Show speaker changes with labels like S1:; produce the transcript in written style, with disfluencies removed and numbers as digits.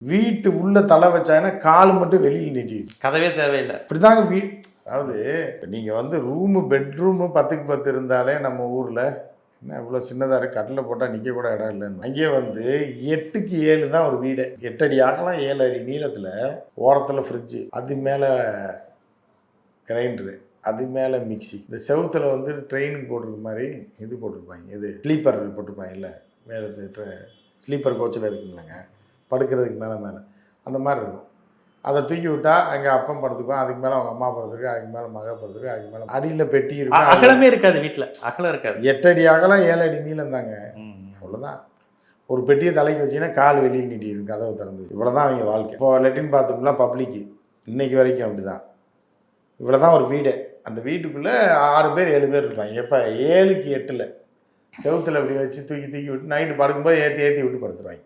S1: வீட்டு உள்ள தலை வச்சாங்கன்னா கால் மட்டும் வெளியில் நீட்டிட்டு,
S2: கதவே தேவையில்லை.
S1: இப்படிதாங்க அதாவது நீங்கள் வந்து ரூமு பெட்ரூமு 10க்கு 10 இருந்தாலே நம்ம ஊரில் என்ன இவ்வளோ சின்னதாக இருக்குது, கட்டில் போட்டால் நிற்க கூட இடம் இல்லைன்னு. அங்கே வந்து 8க்கு 7 தான் ஒரு வீடு. 8 அடி ஆகலாம், 7 அடி நீளத்தில், ஓரத்தில் ஃப்ரிட்ஜு, அது மேலே கிரைண்டரு, அது மேலே மிக்சி, இந்த செவுத்தில் வந்து ட்ரெயினுக்கு போட்டிருக்க மாதிரி இது போட்டிருப்பாங்க, இது ஸ்லீப்பர் போட்டிருப்பாங்க இல்லை, மேலே ஸ்லீப்பர் கோச்சில் இருக்குங்களேங்க, படுக்கிறதுக்கு மேலே அந்த மாதிரி இருக்கும். அதை தூக்கி விட்டால் அங்கே அப்பம் படுத்துக்குவோம், அதுக்கு மேலே அவங்க அம்மா படுத்துருக்கு, அதுக்கு மேலே மக படுத்துருக்கு, அதுக்கு மேலே அடியில் பெட்டி இருக்கும்.
S2: அகலமே இருக்காது வீட்டில், அகலம் இருக்காது.
S1: 8 அடி அகலம் 7 அடி நீளம் தாங்க, அவ்வளோதான். ஒரு பெட்டியை தலைக்கு வச்சிங்கன்னா கால் வெளியில் நீட்டி இருக்கும், கதவை திறந்து. இவ்வளோ தான் அவங்க வாழ்க்கை. இப்போ லெட்டின் பாத்ரூம்லாம் பப்ளிக்கு இன்னைக்கு வரைக்கும் அப்படி தான். இவ்வளோ தான் ஒரு வீடு. அந்த வீட்டுக்குள்ளே 6 பேர் 7 பேர் இருப்பாங்க. எப்போ 7க்கு 8 செவுத்தில் இப்படி வச்சு தூக்கி விட்டு நைட்டு படுக்கும்போது ஏற்றி விட்டு படுத்துருவாங்க.